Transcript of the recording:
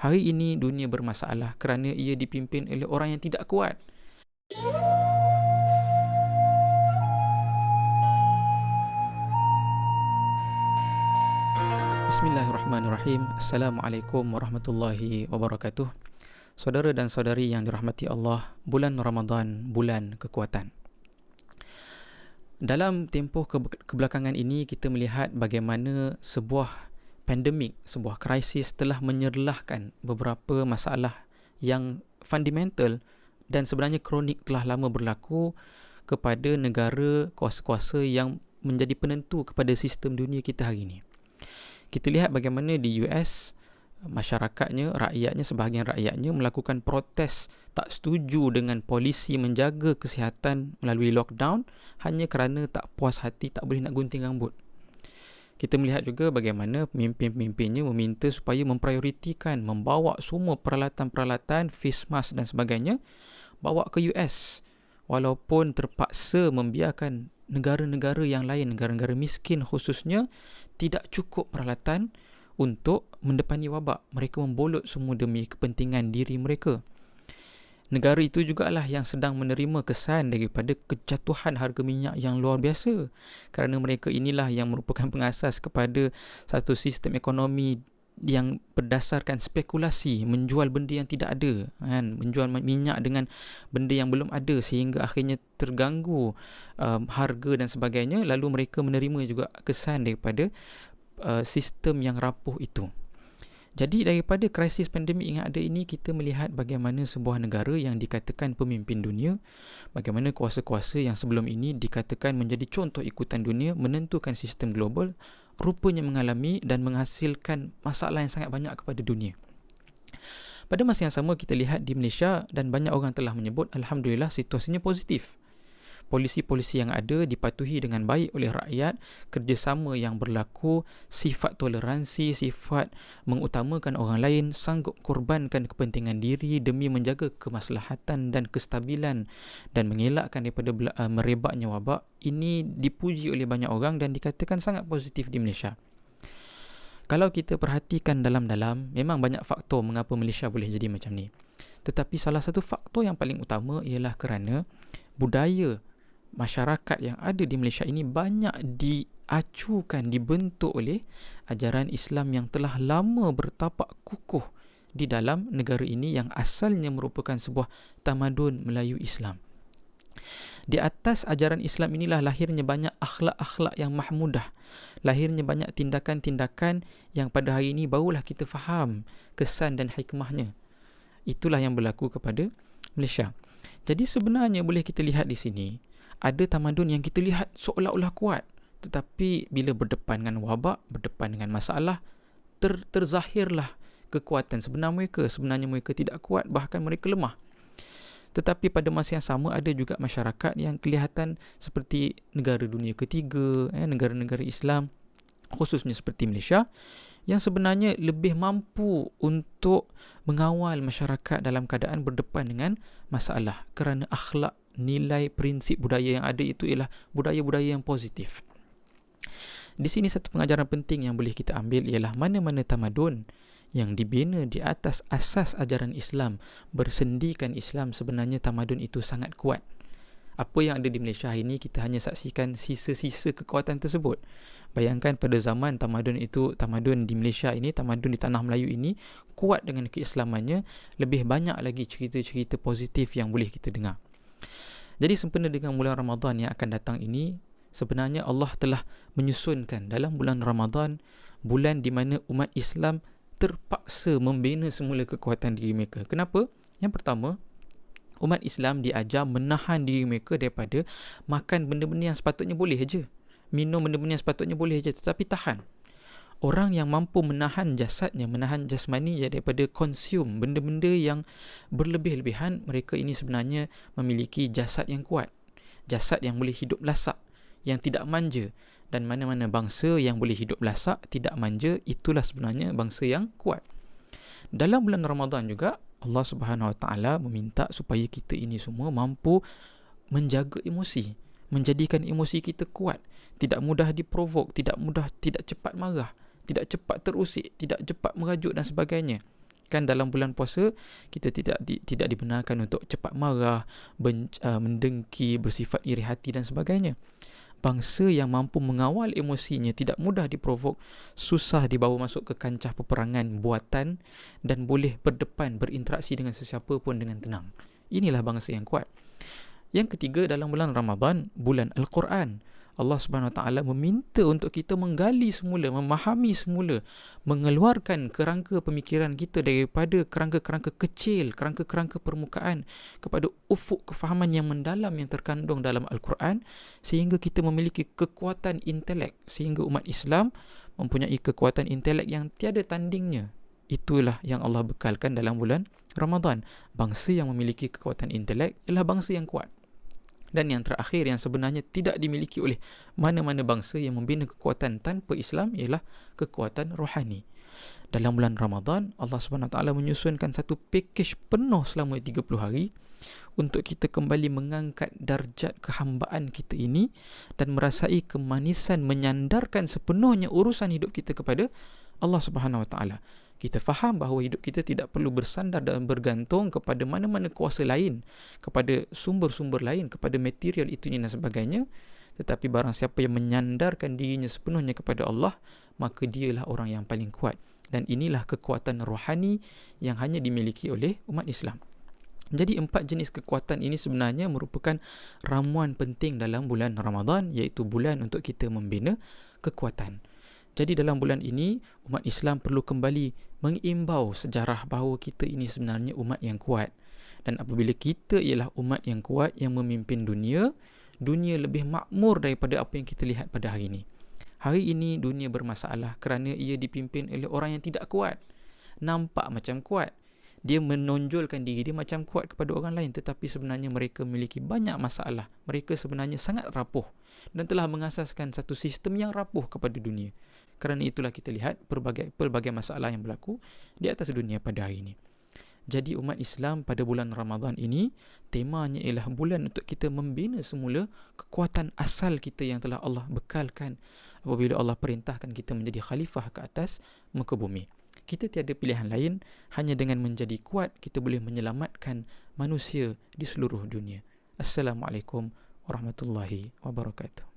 Hari ini dunia bermasalah kerana ia dipimpin oleh orang yang tidak kuat. Bismillahirrahmanirrahim. Assalamualaikum warahmatullahi wabarakatuh. Saudara dan saudari yang dirahmati Allah, bulan Ramadan, bulan kekuatan. Dalam tempoh kebelakangan ini, kita melihat bagaimana sebuah pandemik, sebuah krisis telah menyerlahkan beberapa masalah yang fundamental dan sebenarnya kronik telah lama berlaku kepada negara kuasa-kuasa yang menjadi penentu kepada sistem dunia kita hari ini. Kita lihat bagaimana di US, masyarakatnya, rakyatnya, sebahagian rakyatnya melakukan protes tak setuju dengan polisi menjaga kesihatan melalui lockdown hanya kerana tak puas hati, tak boleh nak gunting rambut. Kita melihat juga bagaimana pemimpin-pemimpinnya meminta supaya memprioritikan, membawa semua peralatan-peralatan, face mask dan sebagainya, bawa ke US. Walaupun terpaksa membiarkan negara-negara yang lain, negara-negara miskin khususnya, tidak cukup peralatan untuk mendepani wabak. Mereka membolot semua demi kepentingan diri mereka. Negara itu jugalah yang sedang menerima kesan daripada kejatuhan harga minyak yang luar biasa. Kerana mereka inilah yang merupakan pengasas kepada satu sistem ekonomi yang berdasarkan spekulasi, menjual benda yang tidak ada, kan? Menjual minyak dengan benda yang belum ada sehingga akhirnya terganggu harga dan sebagainya. Lalu mereka menerima juga kesan daripada sistem yang rapuh itu. Jadi daripada krisis pandemik yang ada ini, kita melihat bagaimana sebuah negara yang dikatakan pemimpin dunia, bagaimana kuasa-kuasa yang sebelum ini dikatakan menjadi contoh ikutan dunia, menentukan sistem global, rupanya mengalami dan menghasilkan masalah yang sangat banyak kepada dunia. Pada masa yang sama, kita lihat di Malaysia dan banyak orang telah menyebut, Alhamdulillah, situasinya positif. Polisi-polisi yang ada dipatuhi dengan baik oleh rakyat, kerjasama yang berlaku, sifat toleransi, sifat mengutamakan orang lain, sanggup korbankan kepentingan diri demi menjaga kemaslahatan dan kestabilan dan mengelakkan daripada merebaknya wabak. Ini dipuji oleh banyak orang dan dikatakan sangat positif di Malaysia. Kalau kita perhatikan dalam-dalam, memang banyak faktor mengapa Malaysia boleh jadi macam ni. Tetapi salah satu faktor yang paling utama ialah kerana budaya masyarakat yang ada di Malaysia ini banyak diacukan, dibentuk oleh ajaran Islam yang telah lama bertapak kukuh di dalam negara ini yang asalnya merupakan sebuah tamadun Melayu Islam. Di atas ajaran Islam inilah lahirnya banyak akhlak-akhlak yang mahmudah, lahirnya banyak tindakan-tindakan yang pada hari ini barulah kita faham kesan dan hikmahnya. Itulah yang berlaku kepada Malaysia. Jadi sebenarnya boleh kita lihat di sini, ada tamadun yang kita lihat seolah-olah kuat, tetapi bila berdepan dengan wabak, berdepan dengan masalah, terzahirlah kekuatan sebenarnya mereka tidak kuat, bahkan mereka lemah. Tetapi pada masa yang sama ada juga masyarakat yang kelihatan seperti negara dunia ketiga, negara-negara Islam, khususnya seperti Malaysia, yang sebenarnya lebih mampu untuk mengawal masyarakat dalam keadaan berdepan dengan masalah kerana akhlak, nilai, prinsip budaya yang ada itu ialah budaya-budaya yang positif. Di sini satu pengajaran penting yang boleh kita ambil ialah mana-mana tamadun yang dibina di atas asas ajaran Islam, bersendikan Islam, sebenarnya tamadun itu sangat kuat. Apa yang ada di Malaysia hari ini, kita hanya saksikan sisa-sisa kekuatan tersebut. Bayangkan pada zaman tamadun di Malaysia ini, tamadun di tanah Melayu ini, kuat dengan keislamannya, lebih banyak lagi cerita-cerita positif yang boleh kita dengar. Jadi sempena dengan bulan Ramadan yang akan datang ini, sebenarnya Allah telah menyusunkan dalam bulan Ramadan, bulan di mana umat Islam terpaksa membina semula kekuatan diri mereka. Kenapa? Yang pertama, umat Islam diajar menahan diri mereka daripada makan benda-benda yang sepatutnya boleh je, minum benda-benda yang sepatutnya boleh je, tetapi tahan. Orang yang mampu menahan jasadnya, menahan jasmani daripada konsum benda-benda yang berlebih-lebihan, mereka ini sebenarnya memiliki jasad yang kuat, jasad yang boleh hidup lasak, yang tidak manja. Dan mana-mana bangsa yang boleh hidup lasak, tidak manja, itulah sebenarnya bangsa yang kuat. Dalam bulan Ramadan juga, Allah Subhanahu Wa Taala meminta supaya kita ini semua mampu menjaga emosi, menjadikan emosi kita kuat, tidak mudah diprovok, tidak cepat marah, tidak cepat terusik, tidak cepat merajuk dan sebagainya. Kan dalam bulan puasa kita tidak dibenarkan untuk cepat marah, mendengki, bersifat iri hati dan sebagainya. Bangsa yang mampu mengawal emosinya, tidak mudah diprovok, susah dibawa masuk ke kancah peperangan buatan dan boleh berdepan, berinteraksi dengan sesiapa pun dengan tenang. Inilah bangsa yang kuat. Yang ketiga, dalam bulan Ramadan, bulan Al-Quran, Allah Subhanahu Wa Taala meminta untuk kita menggali semula, memahami semula, mengeluarkan kerangka pemikiran kita daripada kerangka-kerangka kecil, kerangka-kerangka permukaan kepada ufuk kefahaman yang mendalam yang terkandung dalam Al-Quran, sehingga kita memiliki kekuatan intelek, sehingga umat Islam mempunyai kekuatan intelek yang tiada tandingnya. Itulah yang Allah bekalkan dalam bulan Ramadan. Bangsa yang memiliki kekuatan intelek ialah bangsa yang kuat. Dan yang terakhir, yang sebenarnya tidak dimiliki oleh mana-mana bangsa yang membina kekuatan tanpa Islam, ialah kekuatan rohani. Dalam bulan Ramadan, Allah SWT menyusunkan satu pakej penuh selama 30 hari untuk kita kembali mengangkat darjat kehambaan kita ini dan merasai kemanisan menyandarkan sepenuhnya urusan hidup kita kepada Allah SWT. Kita faham bahawa hidup kita tidak perlu bersandar dan bergantung kepada mana-mana kuasa lain, kepada sumber-sumber lain, kepada material itu dan sebagainya. Tetapi barang siapa yang menyandarkan dirinya sepenuhnya kepada Allah, maka dialah orang yang paling kuat. Dan inilah kekuatan rohani yang hanya dimiliki oleh umat Islam. Jadi 4 jenis kekuatan ini sebenarnya merupakan ramuan penting dalam bulan Ramadan, iaitu bulan untuk kita membina kekuatan. Jadi dalam bulan ini, umat Islam perlu kembali mengimbau sejarah bahawa kita ini sebenarnya umat yang kuat. Dan apabila kita ialah umat yang kuat yang memimpin dunia, dunia lebih makmur daripada apa yang kita lihat pada hari ini. Hari ini dunia bermasalah kerana ia dipimpin oleh orang yang tidak kuat. Nampak macam kuat. Dia menonjolkan diri dia macam kuat kepada orang lain, tetapi sebenarnya mereka memiliki banyak masalah. Mereka sebenarnya sangat rapuh dan telah mengasaskan satu sistem yang rapuh kepada dunia. Kerana itulah kita lihat pelbagai masalah yang berlaku di atas dunia pada hari ini. Jadi umat Islam pada bulan Ramadan ini, temanya ialah bulan untuk kita membina semula kekuatan asal kita yang telah Allah bekalkan apabila Allah perintahkan kita menjadi khalifah ke atas muka bumi. Kita tiada pilihan lain, hanya dengan menjadi kuat kita boleh menyelamatkan manusia di seluruh dunia. Assalamualaikum warahmatullahi wabarakatuh.